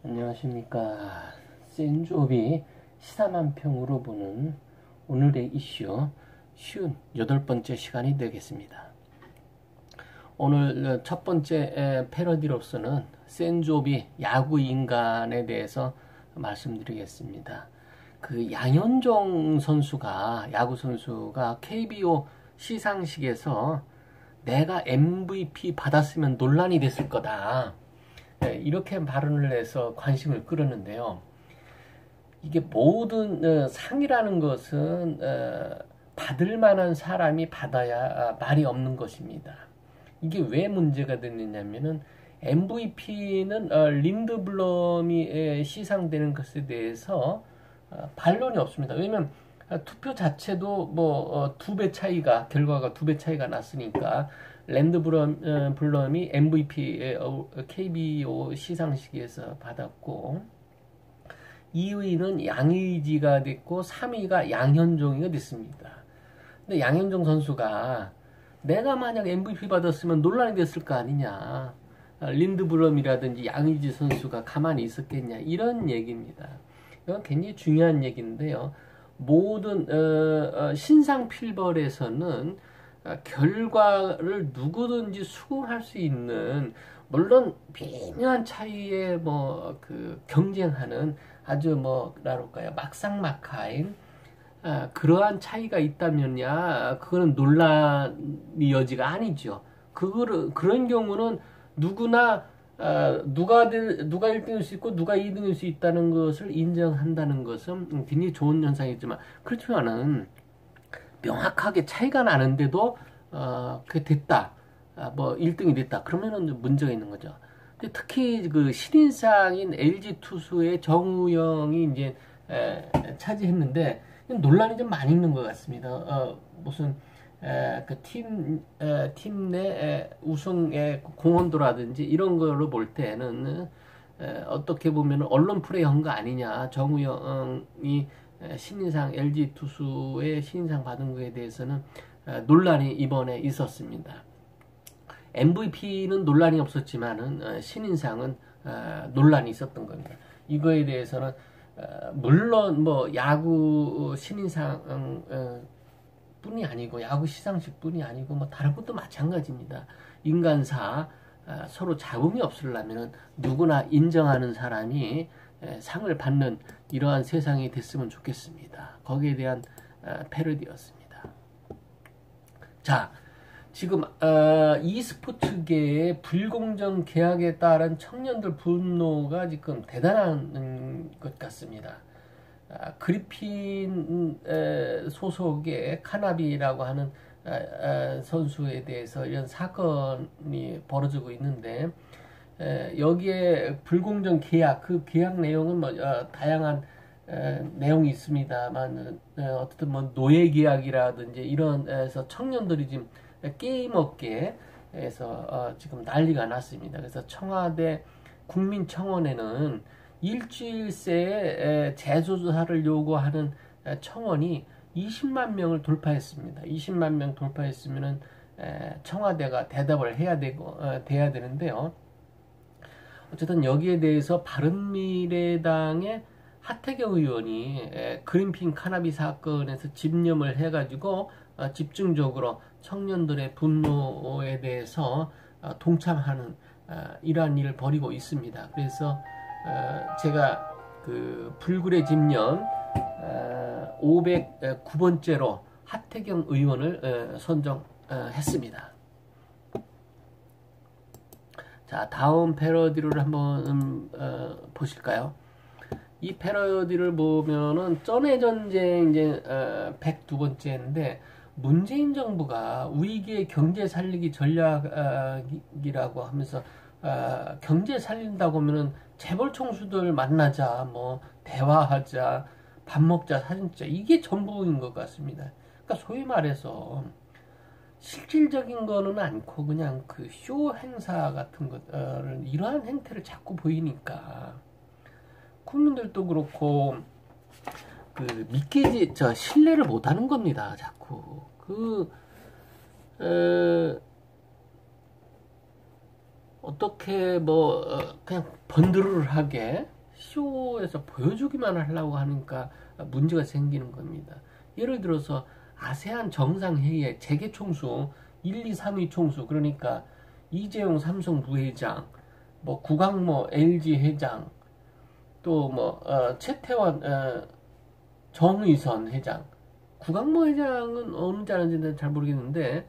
안녕하십니까. 센조비 시사만평으로 보는 오늘의 이슈 쉬운 8번째 시간이 되겠습니다. 오늘 첫 번째 패러디로서는 센조비 야구 인간에 대해서 말씀드리겠습니다. 그 양현종 선수가, 야구 선수가 KBO 시상식에서 내가 MVP 받았으면 논란이 됐을 거다, 이렇게 발언을 해서 관심을 끌었는데요. 이게 모든 상이라는 것은 받을 만한 사람이 받아야 말이 없는 것입니다. 이게 왜 문제가 됐느냐면은 MVP는 린드블럼이 시상되는 것에 대해서 반론이 없습니다. 왜냐면 투표 자체도 뭐 2배 차이가, 결과가 2배 차이가 났으니까 랜드블럼이 MVP KBO 시상식에서 받았고, 2위는 양의지가 됐고 3위가 양현종이가 됐습니다. 근데 양현종 선수가 내가 만약 MVP 받았으면 논란이 됐을 거 아니냐, 린드블럼이라든지 양의지 선수가 가만히 있었겠냐, 이런 얘기입니다. 이건 굉장히 중요한 얘기인데요. 모든 신상 필벌에서는 결과를 누구든지 수긍할 수 있는, 물론 미묘한 차이에 경쟁하는 아주 뭐랄까요, 막상막하인 그러한 차이가 있다면야 그거는 논란의 여지가 아니죠. 그런 경우는 누구나 누가 1등일 수 있고 누가 2등일 수 있다는 것을 인정한다는 것은 굉장히 좋은 현상이지만, 그렇지만은 명확하게 차이가 나는데도 그게 됐다, 1등이 됐다, 그러면은 문제가 있는 거죠. 특히 그 신인상인 LG 투수의 정우영이 이제 차지했는데 논란이 좀 많이 있는 것 같습니다. 무슨 그 팀 내 우승의 공헌도라든지 이런 거로 볼 때는 어떻게 보면 언론 플레이한 거 아니냐, 정우영이 신인상, LG 투수의 신인상 받은 거에 대해서는 논란이 이번에 있었습니다. MVP는 논란이 없었지만은 신인상은 논란이 있었던 겁니다. 이거에 대해서는 물론 야구 신인상 뿐이 아니고 야구 시상식 뿐이 아니고 다른 것도 마찬가지입니다. 인간사 서로 잡음이 없으려면 누구나 인정하는 사람이 상을 받는 이러한 세상이 됐으면 좋겠습니다. 거기에 대한 패러디였습니다. 자, 지금 e스포츠계의 불공정 계약에 따른 청년들 분노가 지금 대단한 것 같습니다. 그리핀 소속의 카나비라고 하는 선수에 대해서 이런 사건이 벌어지고 있는데, 여기에 불공정 계약, 그 계약 내용은 다양한 내용이 있습니다만, 어쨌든 노예 계약이라든지 이런 에서 청년들이 지금 게임 업계에서 지금 난리가 났습니다. 그래서 청와대 국민청원에는 일주일새에 재조사를 요구하는 청원이 20만 명을 돌파했습니다. 20만 명 돌파했으면은 청와대가 대답을 돼야 되는데요. 어쨌든 여기에 대해서 바른미래당의 하태경 의원이 그린핀 카나비 사건에서 집념을 해가지고 집중적으로 청년들의 분노에 대해서 동참하는 이러한 일을 벌이고 있습니다. 그래서 제가 그 불굴의 집념 509번째로 하태경 의원을 선정했습니다. 자, 다음 패러디를 한번 보실까요? 이 패러디를 보면은 쩐의 전쟁 이제 102번째인데, 문재인 정부가 위기의 경제 살리기 전략이라고 하면서 경제 살린다고 하면은 재벌 총수들 만나자, 대화하자, 밥 먹자, 사진 찍자, 이게 전부인 것 같습니다. 그러니까 소위 말해서 실질적인 거는 않고 그냥 그 쇼 행사 같은 것을, 이러한 행태를 자꾸 보이니까 국민들도 그렇고 신뢰를 못 하는 겁니다. 자꾸 어떻게 그냥 번드르르하게 쇼에서 보여주기만 하려고 하니까 문제가 생기는 겁니다. 예를 들어서 아세안 정상회의의 재개총수 1, 2, 3위 총수, 그러니까 이재용 삼성 부회장, 뭐 구강모 LG 회장, 또 뭐 최태원 정의선 회장, 구강모 회장은 어느 자는지는 잘 모르겠는데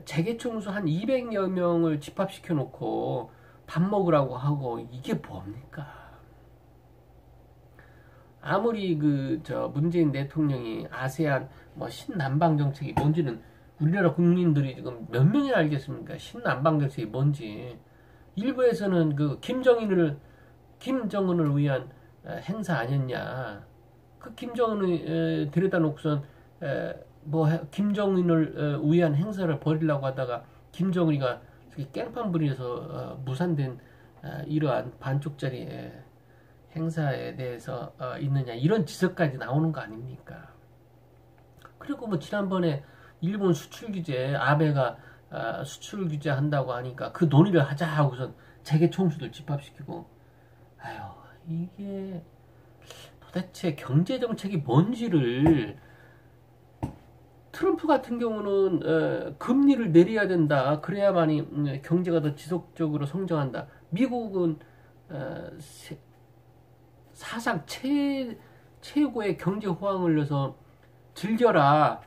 재계총수 한 200여 명을 집합시켜 놓고 밥 먹으라고 하고, 이게 뭡니까? 아무리 문재인 대통령이 아세안 뭐 신남방 정책이 뭔지는 우리나라 국민들이 지금 몇 명이 알겠습니까? 신남방 정책이 뭔지. 일부에서는 김정은을 위한 행사 아니었냐. 그 김정은을 데려다 놓고선 김정은을 위한 행사를 벌이려고 하다가 김정은이가 깽판 부리에서 무산된 이러한 반쪽짜리 행사에 대해서 있느냐, 이런 지적까지 나오는 거 아닙니까? 그리고 뭐 지난번에 일본 수출 규제, 아베가 수출 규제 한다고 하니까 그 논의를 하자 하고선 재계 총수들 집합시키고, 아유, 이게 도대체 경제 정책이 뭔지를, 트럼프 같은 경우는 금리를 내려야 된다, 그래야만이 경제가 더 지속적으로 성장한다. 미국은 사상 최고의 경제 호황을 내서 즐겨라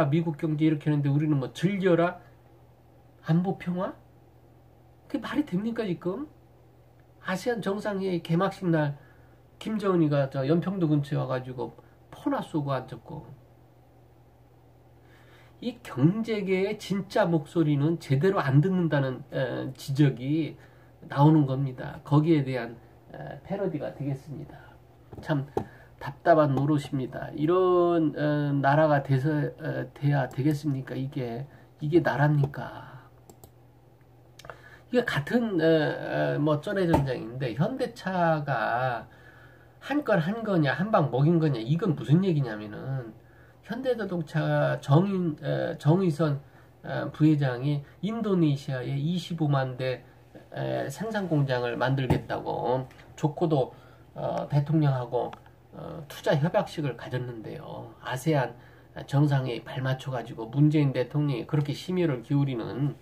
미국 경제 이렇게 하는데, 우리는 뭐 즐겨라 안보 평화? 그게 말이 됩니까 지금? 아세안 정상회의 개막식 날 김정은이가 저 연평도 근처에 와가지고 포나 쏘고 앉았고, 이 경제계의 진짜 목소리는 제대로 안 듣는다는 지적이 나오는 겁니다. 거기에 대한 패러디가 되겠습니다. 참 답답한 노릇입니다. 이런 나라가 돼야 되겠습니까? 이게 나라입니까? 이게 같은 뭐 전해전장인데, 현대차가 한 건 한 거냐, 한 방 먹인 거냐, 이건 무슨 얘기냐면은, 현대자동차 정의선 부회장이 인도네시아에 25만 대 생산 공장을 만들겠다고 조코도 대통령하고 투자 협약식을 가졌는데요. 아세안 정상회의 발맞춰가지고 문재인 대통령이 그렇게 심혈을 기울이는,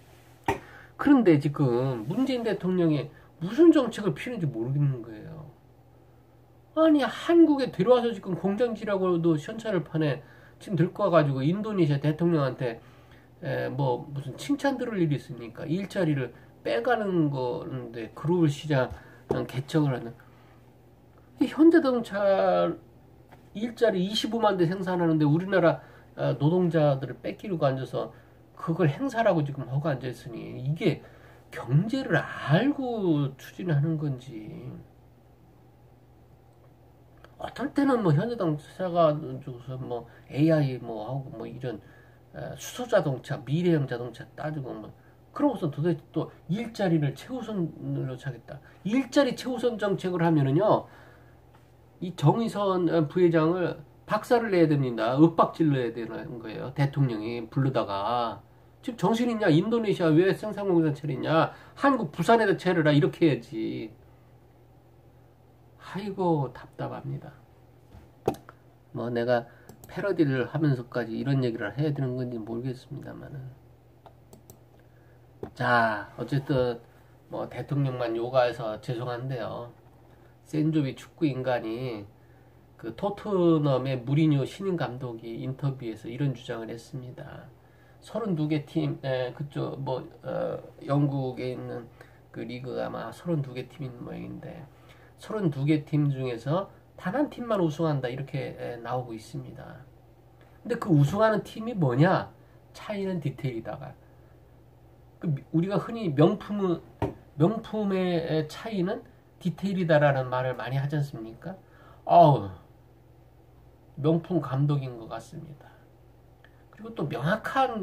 그런데 지금 문재인 대통령이 무슨 정책을 피우는지 모르겠는 거예요. 아니, 한국에 들어와서 지금 공장지라고도 현찰을 파네. 지금 들고 와가지고 인도네시아 대통령한테 뭐 무슨 칭찬 들을 일이 있습니까? 일자리를 빼가는 건데, 글로벌 시장 개척을 하는, 현대자동차 일자리 25만 대 생산하는데 우리나라 노동자들을 뺏기려고 앉아서 그걸 행사라고 지금 하고 앉아있으니, 이게 경제를 알고 추진하는 건지. 어떨 때는 뭐 현대자동차가 뭐 AI 뭐 하고 뭐 이런 수소자동차, 미래형 자동차 따지고 뭐, 그러고서 도대체 또 일자리를 최우선으로 차겠다. 일자리 최우선 정책을 하면은요, 이 정의선 부회장을 박살을 내야 됩니다. 윽박질 내야 되는 거예요. 대통령이 부르다가, 지금 정신 있냐? 인도네시아 왜 생산공장 차리냐? 한국 부산에다 차려라, 이렇게 해야지. 아이고 답답합니다. 뭐 내가 패러디를 하면서까지 이런 얘기를 해야 되는 건지 모르겠습니다만은, 자 어쨌든 뭐 대통령만 요가해서 죄송한데요, 센조비 축구 인간이 그 토트넘의 무리뉴 신인 감독이 인터뷰에서 이런 주장을 했습니다. 32개 팀, 그쪽 뭐 영국에 있는 그 리그가 아마 32개 팀인 모양인데, 32개 팀 중에서 단 한 팀만 우승한다, 이렇게 나오고 있습니다. 근데 그 우승하는 팀이 뭐냐? 차이는 디테일이다가, 우리가 흔히 명품의 차이는 디테일이다라는 말을 많이 하지 않습니까? 명품 감독인 것 같습니다. 그리고 또 명확한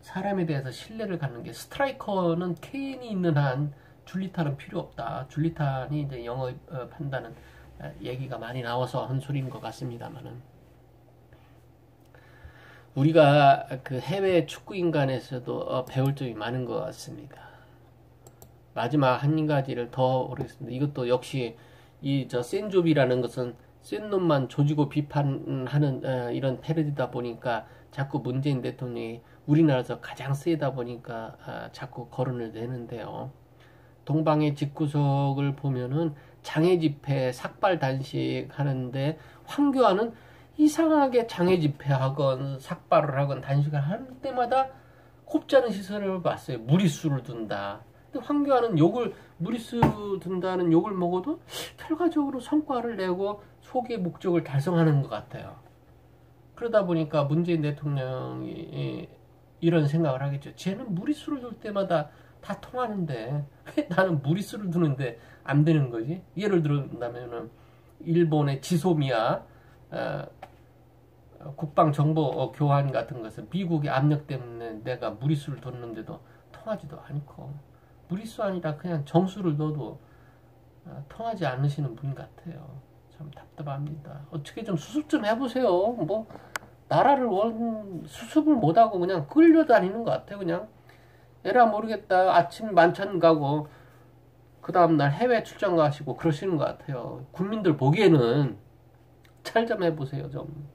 사람에 대해서 신뢰를 갖는 게, 스트라이커는 케인이 있는 한 줄리탄은 필요 없다. 줄리탄이 이제 영업한다는 얘기가 많이 나와서 한 소리인 것 같습니다만은, 우리가 그 해외 축구 인간에서도 배울 점이 많은 것 같습니다. 마지막 한 가지를 더 오르겠습니다. 이것도 역시 센조비라는 것은 센 놈만 조지고 비판하는 이런 패러디다 보니까 자꾸 문재인 대통령이 우리나라에서 가장 세다 보니까 자꾸 거론을 내는데요. 동방의 집구석을 보면은 장애 집회, 삭발 단식 하는데 황교안은 이상하게 장애 집회하건 삭발을 하건 단식을 할 때마다 곱지 않은 시선을 봤어요. 무리수를 둔다. 근데 황교안은 무리수 둔다는 욕을 먹어도 결과적으로 성과를 내고 소기의 목적을 달성하는 것 같아요. 그러다 보니까 문재인 대통령이 이런 생각을 하겠죠. 쟤는 무리수를 둘 때마다 다 통하는데 왜 나는 무리수를 두는데 안 되는 거지? 예를 들면 일본의 지소미아 국방정보 교환 같은 것은 미국의 압력 때문에 내가 무리수를 뒀는데도 통하지도 않고, 무리수 아니라 그냥 정수를 넣어도 통하지 않으시는 분 같아요. 참 답답합니다. 어떻게 좀 수습 좀 해보세요. 뭐 나라를 수습을 못하고 그냥 끌려다니는 것 같아요. 그냥 에라 모르겠다 아침 만찬 가고 그 다음날 해외 출장 가시고 그러시는 것 같아요. 국민들 보기에는 잘 좀 해보세요 좀.